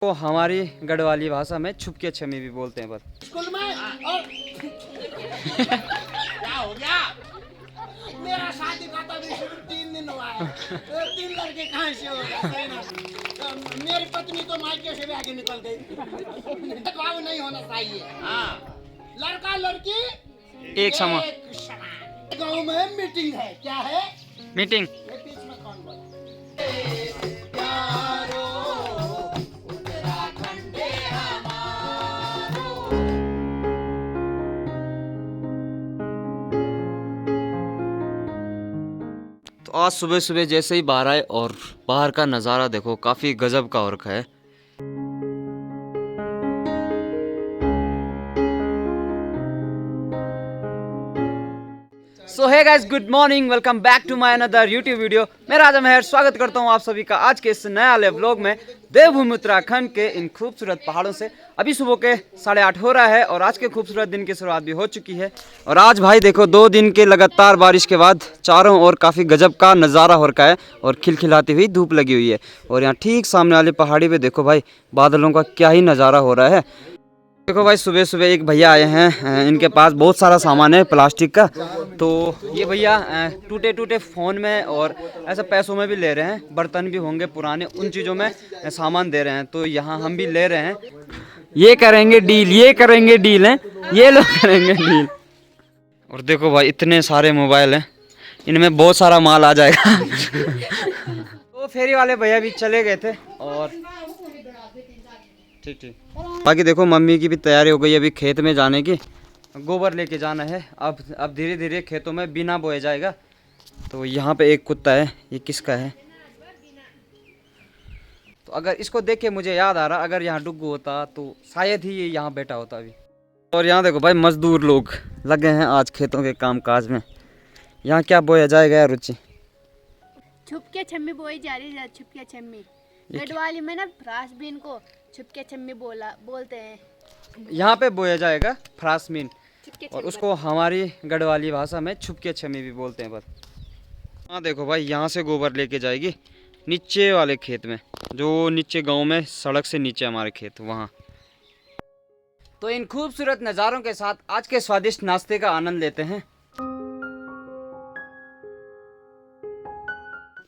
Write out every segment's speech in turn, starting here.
को हमारी गढ़वाली भाषा में छुपके छमी भी बोलते हैं बस। स्कूल में और क्या हो गया? मेरा शादी का तो अभी सिर्फ 3 दिन हुआ है। 3 लड़के कहाँ से हो गए? सही ना? तो मेरी पत्नी तो मायके से भी आगे निकल गई। भेदभाव नहीं होना चाहिए। हाँ, लड़का लड़की एक समान। गाँव में मीटिंग है। क्या है मीटिंग? ये बीच में कौन बोला? तो आज सुबह सुबह जैसे ही बाहर आए और बाहर का नज़ारा देखो, काफ़ी गजब का हो रखा है। So hey guys, good morning, welcome back to my another YouTube video. मैं राजा मेहर स्वागत करता हूं आप सभी का आज के इस नया वाले व्लॉग में देवभूमि उत्तराखंड के इन खूबसूरत पहाड़ों से। अभी सुबह के 8:30 हो रहा है और आज के खूबसूरत दिन की शुरुआत भी हो चुकी है। और आज भाई देखो, 2 दिन के लगातार बारिश के बाद चारों ओर काफ़ी गजब का नज़ारा हो रखा है और खिलखिलाती हुई धूप लगी हुई है। और यहाँ ठीक सामने वाली पहाड़ी पे देखो भाई, बादलों का क्या ही नज़ारा हो रहा है। देखो भाई, सुबह सुबह एक भैया आए हैं, इनके पास बहुत सारा सामान है प्लास्टिक का। तो ये भैया टूटे टूटे फ़ोन में और ऐसा पैसों में भी ले रहे हैं, बर्तन भी होंगे पुराने, उन चीज़ों में सामान दे रहे हैं। तो यहाँ हम भी ले रहे हैं। ये करेंगे डील, ये करेंगे डील हैं, ये लोग करेंगे डील। और देखो भाई, इतने सारे मोबाइल हैं, इनमें बहुत सारा माल आ जाएगा। तो फेरी वाले भैया भी चले गए थे और ठीक ठीक। बाकी देखो, मम्मी की भी तैयारी हो गई अभी खेत में जाने की, गोबर लेके जाना है। अब धीरे धीरे खेतों में बिना बोया जाएगा। तो यहाँ पे एक कुत्ता है, ये किसका है? तो अगर इसको देख के मुझे याद आ रहा, अगर यहाँ डुग्गू होता तो शायद ही ये यहाँ बैठा होता अभी। और यहाँ देखो भाई, मजदूर लोग लगे हैं आज खेतों के काम काज में। यहाँ क्या बोया जाएगा यार रुचि? छुपके छम्मी बोई जा रही है। छुपके छम्मी गढ़वाली में ना फ्रांसबीन को छुपके छम्मी बोलते हैं। यहाँ पे बोया जाएगा फ्रासमीन, छुपके और छम्मी। उसको हमारी गढ़वाली भाषा में छुपके छमी भी बोलते हैं बस। हाँ देखो भाई, यहाँ से गोबर लेके जाएगी नीचे वाले खेत में, जो नीचे गांव में सड़क से नीचे हमारे खेत वहाँ। तो इन खूबसूरत नज़ारों के साथ आज के स्वादिष्ट नाश्ते का आनंद लेते हैं।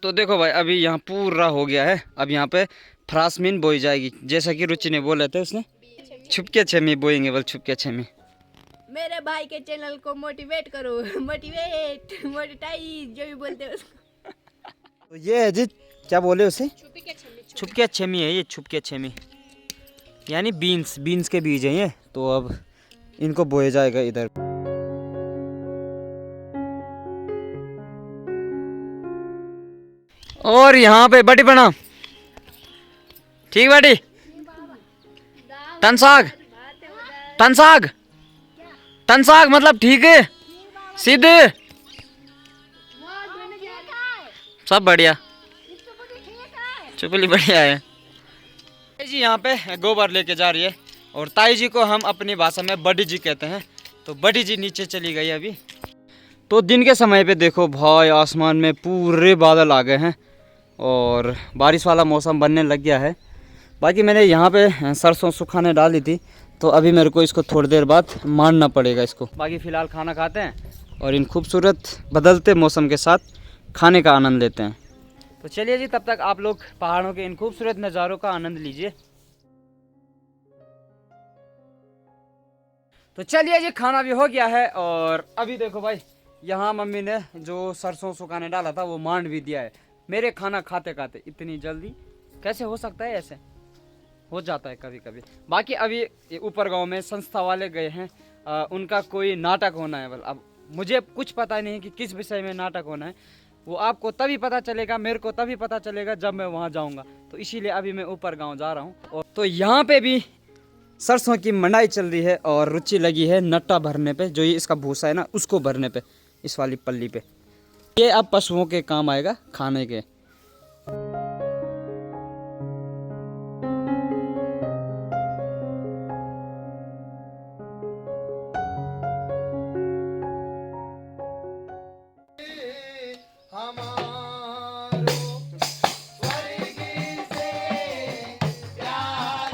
तो देखो भाई, अभी यहाँ पूरा हो गया है। अब यहाँ पे फ्रासमीन बोई जाएगी, जैसा कि रुचि ने बोले थे, उसने छुपके छमी बोएंगे, बल छुपके छमी। मेरे भाई के चैनल को मोटिवेट करो। मोटिटाइज जो भी बोलते हैं उसको। तो ये है जी, क्या बोले उसे? छुपके छम्मी। छुपके छमी है ये, छुपके छमी यानी बीन्स के बीज हैं ये। तो अब इनको बोया जाएगा इधर। और यहाँ पे बटी बना ठीक बटी, तनसाग तनसाग तनसाग मतलब ठीक है, सीधे सब बढ़िया, चुपली बढ़िया है जी। यहाँ पे गोबर लेके जा रही है और ताई जी को हम अपनी भाषा में बड़ी जी कहते हैं। तो बड़ी जी नीचे चली गई अभी। तो दिन के समय पे देखो भाई, आसमान में पूरे बादल आ गए हैं और बारिश वाला मौसम बनने लग गया है। बाकी मैंने यहाँ पे सरसों सुखाने डाली थी, तो अभी मेरे को इसको थोड़ी देर बाद मारना पड़ेगा इसको। बाकी फ़िलहाल खाना खाते हैं और इन खूबसूरत बदलते मौसम के साथ खाने का आनंद लेते हैं। तो चलिए जी, तब तक आप लोग पहाड़ों के इन खूबसूरत नज़ारों का आनंद लीजिए। तो चलिए जी, खाना भी हो गया है और अभी देखो भाई, यहाँ मम्मी ने जो सरसों सुखाने डाला था वो मांड भी दिया है। मेरे खाना खाते खाते इतनी जल्दी कैसे हो सकता है? ऐसे हो जाता है कभी कभी। बाकी अभी ऊपर गांव में संस्था वाले गए हैं, उनका कोई नाटक होना है। अब मुझे कुछ पता नहीं है कि किस विषय में नाटक होना है। वो आपको तभी पता चलेगा, मेरे को तभी पता चलेगा जब मैं वहाँ जाऊँगा। तो इसीलिए अभी मैं ऊपर गाँव जा रहा हूँ। और तो यहाँ पे भी सरसों की मंडाई चल रही है और रुचि लगी है नट्टा भरने पे, जो ये इसका भूसा है ना, उसको भरने पे, इस वाली पल्ली पे। ये अब पशुओं के काम आएगा खाने के। हमारो स्वर्ग से प्यार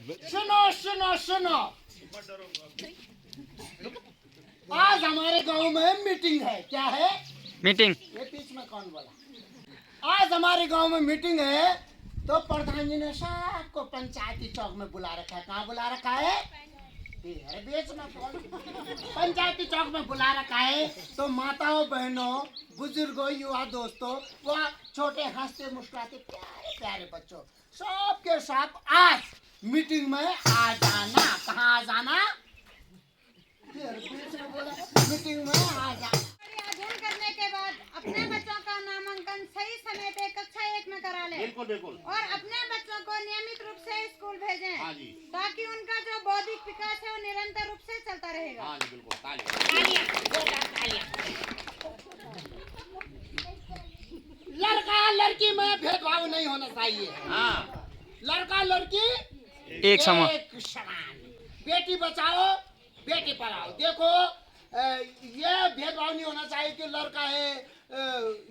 सुनो सुनो सुनो, आज हमारे गांव में मीटिंग है। क्या है? मीटिंग। ये बीच में कौन बोला? आज हमारे गांव में मीटिंग है, तो प्रधान जी ने सबको पंचायती चौक में बुला रखा है। कहाँ बुला रखा है? बीच में कौन? पंचायती चौक में बुला रखा है। तो माताओं, बहनों, बुजुर्गों, युवा दोस्तों, वह छोटे हंसते मुस्कुराते प्यारे प्यारे बच्चों, सबके साथ आज मीटिंग में आ जाना। कहाँ आ जाना? बीच में बोला मीटिंग में आ जाना। अध्ययन करने के बाद अपने बच्चों का नामांकन सही समय पे कक्षा 1 में करा ले। बिल्कुल बिल्कुल। और अपने बच्चों को नियमित रूप से स्कूल भेजें। हाँ जी। ताकि उनका जो बौद्धिक विकास है वो निरंतर रूप से चलता रहेगा। हाँ जी बिल्कुल। तालियां। लड़का लड़की में भेदभाव नहीं होना चाहिए। हाँ। लड़का लड़की एक समान। बेटी बचाओ बेटी पढ़ाओ। देखो ये भेदभाव नहीं होना चाहिए कि लड़का है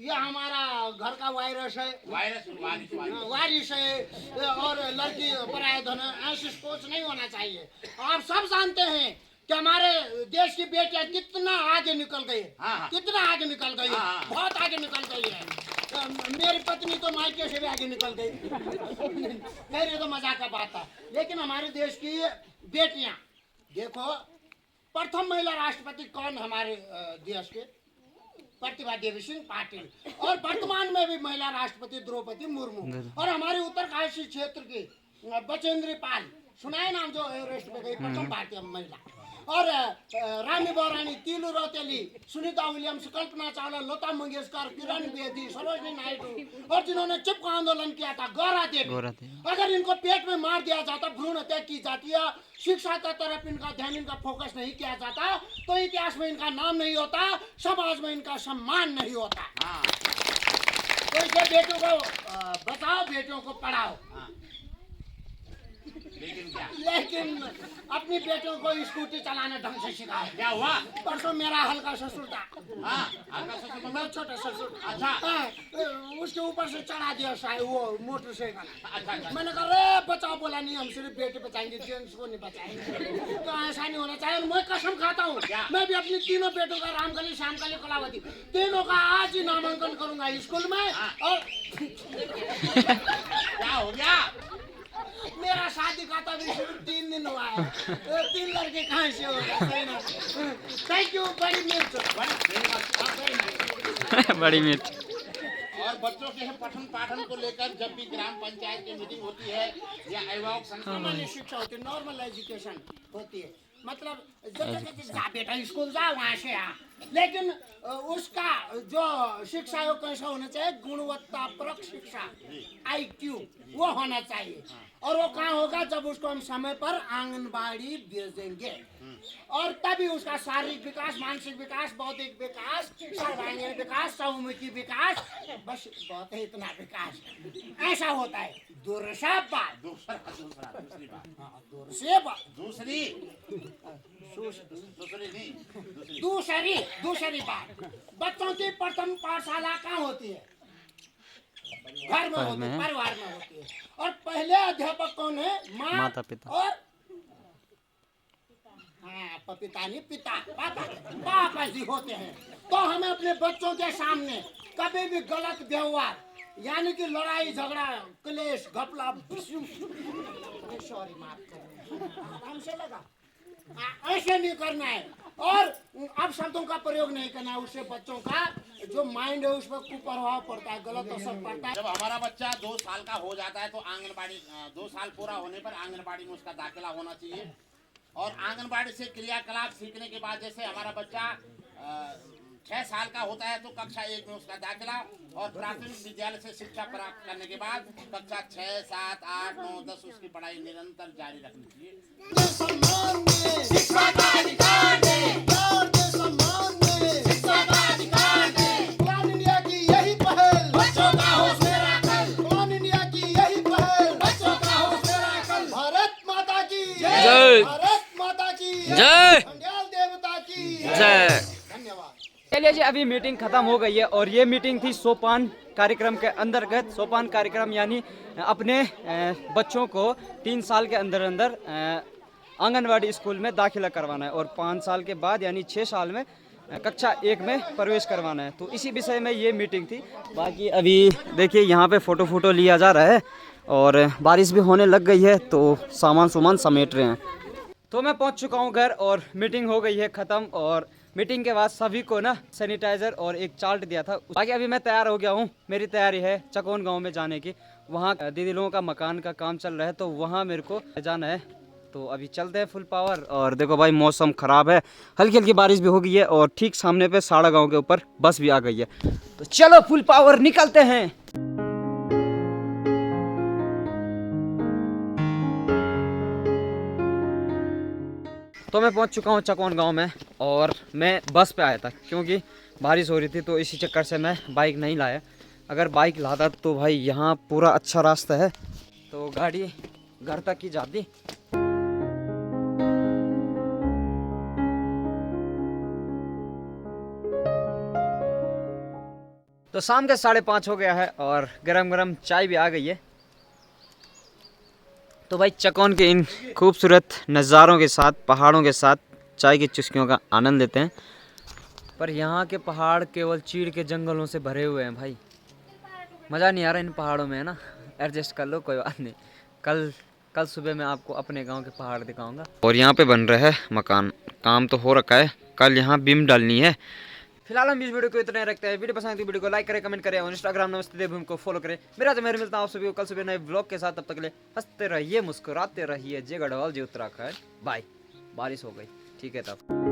ये हमारा घर का वायरस है, वारिस है, और लड़की पराया धन है। ऐसी सोच नहीं होना चाहिए। आप सब जानते हैं कि हमारे देश की बेटियां कितना आगे निकल गई है। हाँ। कितना आगे निकल गई है। हाँ। बहुत आगे निकल गई है। मेरी पत्नी तो मायके से भी आगे निकल गई। कह रहे तो मजाक का बात है, लेकिन हमारे देश की बेटियां देखो, प्रथम महिला राष्ट्रपति कौन हमारे देश के? प्रतिभा देवी सिंह पाटिल। और वर्तमान में भी महिला राष्ट्रपति द्रौपदी मुर्मू। और हमारे उत्तरकाशी क्षेत्र की बचेंद्री पाल, सुनाए नाम, जो एवरेस्ट पे गई, प्रथम भारतीय महिला। और रानी बौरानी, तीलू रौतेली, सुनीता विलियम्स, कल्पना चावला, लता मंगेशकर, किरण बेदी, सरोजनी नायडू, और जिन्होंने चुप का आंदोलन किया था, गौरा देवी। अगर इनको पेट में मार दिया जाता, भ्रूण हत्या की जाती है, शिक्षा का तरफ इनका ध्यान, इनका फोकस नहीं किया जाता, तो इतिहास में इनका नाम नहीं होता, समाज में इनका सम्मान नहीं होता। तो इसे बेटियों को बचाओ, बेटियों को पढ़ाओ। लेकिन क्या? लेकिन अपनी बेटियों को स्कूटी चलाना ढंग से सिखाओ। क्या हुआ? परसों मेरा हल्का ससुर था। हाँ। हल्का ससुर मैं छोटा ससुर। अच्छा। हाँ, उसके ऊपर से चढ़ा दिया शायद वो मोटरसाइकिल। अच्छा। मैंने कहा रे बचाओ, बोला नहीं, हम सिर्फ बेटे बचाएंगे, जेंट्स को नहीं बचाएंगे। तो ऐसा नहीं होना चाहिए। मैं कसम खाता हूँ, मैं भी अपनी तीनों बेटों का, रामकली, श्यामकली, कलावती, तीनों का आज ही नामांकन करूंगा स्कूल में। और क्या हो गया? मेरा शादी का तो अभी सिर्फ 3 दिन हुआ है। 3 लड़के कहाँ से हो गए? Thank you. बड़ी मिर्च। बड़ी मिर्च। और बच्चों के पठन पाठन को लेकर जब भी ग्राम पंचायत की मीटिंग होती है या अभिभावक सामान्य शिक्षा होती है, नॉर्मल एजुकेशन होती है। मतलब जब जा बेटा स्कूल जा, वहाँ से आ। लेकिन उसका जो शिक्षा है वो कैसा होना चाहिए? गुणवत्तापरक शिक्षा, IQ, वो होना चाहिए। और वो कहाँ होगा? जब उसको हम समय पर आंगनबाड़ी भेजेंगे, और तभी उसका शारीरिक विकास, मानसिक विकास, बौद्धिक विकास, सर्वांगीण विकास, चहुमुखी विकास, बस बहुत है इतना विकास ऐसा होता है। दूसरी बात, दूसरी बात, बच्चों की प्रथम पाठशाला कहाँ होती है? घर में होती है, परिवार में होती है। और पहले अध्यापक कौन है? माता पिता। और हाँ, पिता नहीं, पिता, पापा जी होते हैं। तो हमें अपने बच्चों के सामने कभी भी गलत व्यवहार, यानी कि लड़ाई झगड़ा, क्लेश, घपला, सॉरी माफ करो, हमसे लगा, ऐसे नहीं करना है। और अब शब्दों का प्रयोग नहीं करना है। उससे बच्चों का जो माइंड है उस पर कुप्रभाव पड़ता है, गलत असर पड़ता है। जब हमारा बच्चा 2 साल का हो जाता है तो आंगनबाड़ी, 2 साल पूरा होने पर आंगनबाड़ी में उसका दाखिला होना चाहिए। और आंगनबाड़ी से क्रियाकलाप सीखने के बाद, जैसे हमारा बच्चा 6 साल का होता है तो कक्षा 1 में उसका दाखिला, और प्राथमिक विद्यालय से शिक्षा प्राप्त करने के बाद कक्षा 6, 7, 8, 9, 10 उसकी पढ़ाई निरंतर जारी रखनी चाहिए। प्लान इंडिया की यही पहल, बच्चों का होश मेरा कल। प्लान इंडिया की यही पहल, बच्चों का होश मेरा कल। भारत माता की जय। भारत माता की जय। खंडेल देवता की जय। धन्यवाद। चलिए जी, अभी मीटिंग खत्म हो गई है और ये मीटिंग थी सोपान कार्यक्रम के अंतर्गत सोपान कार्यक्रम यानी अपने बच्चों को 3 साल के अंदर अंदर आंगनवाड़ी स्कूल में दाखिला करवाना है और 5 साल के बाद यानी 6 साल में कक्षा 1 में प्रवेश करवाना है। तो इसी विषय में ये मीटिंग थी। बाकी अभी देखिए यहाँ पे फ़ोटो लिया जा रहा है और बारिश भी होने लग गई है तो सामान समेट रहे हैं। तो मैं पहुँच चुका हूँ घर और मीटिंग हो गई है ख़त्म और मीटिंग के बाद सभी को ना सैनिटाइज़र और एक चार्ट दिया था। बाकी अभी मैं तैयार हो गया हूँ। मेरी तैयारी है चकोन गाँव में जाने की। वहाँ दीदी लोगों का मकान का काम चल रहा है तो वहाँ मेरे को जाना है। तो अभी चलते हैं फुल पावर। और देखो भाई मौसम ख़राब है, हल्की हल्की बारिश भी हो गई है और ठीक सामने पे साड़ा गांव के ऊपर बस भी आ गई है। तो चलो फुल पावर निकलते हैं। तो मैं पहुंच चुका हूं चकोन गांव में और मैं बस पे आया था क्योंकि बारिश हो रही थी तो इसी चक्कर से मैं बाइक नहीं लाया। अगर बाइक लाता तो भाई यहाँ पूरा अच्छा रास्ता है तो गाड़ी घर तक ही जाती। तो शाम के 5:30 हो गया है और गरम गरम चाय भी आ गई है। तो भाई चकोन के इन खूबसूरत नज़ारों के साथ पहाड़ों के साथ चाय की चुस्कियों का आनंद लेते हैं। पर यहाँ के पहाड़ केवल चीड़ के जंगलों से भरे हुए हैं भाई, मज़ा नहीं आ रहा इन पहाड़ों में, है ना। एडजस्ट कर लो, कोई बात नहीं। कल सुबह मैं आपको अपने गांव के पहाड़ दिखाऊंगा। और यहाँ पे बन रहा है मकान, काम तो हो रखा है, कल यहाँ बीम डालनी है। फिलहाल हम इस वीडियो को इतना रखते हैं। वीडियो पसंद है तो वीडियो को लाइक करें, कमेंट करें और इंस्टाग्राम नमस्ते देवभूमि को फॉलो करें। मेरा मिलता हूँ आप सभी को कल सुबह नए ब्लॉग के साथ। तब तक के लिए हंसते रहिए, मुस्कुराते रहिए। जय गढ़वाल, जय उत्तराखंड। बाय। बारिश हो गई, ठीक है तब।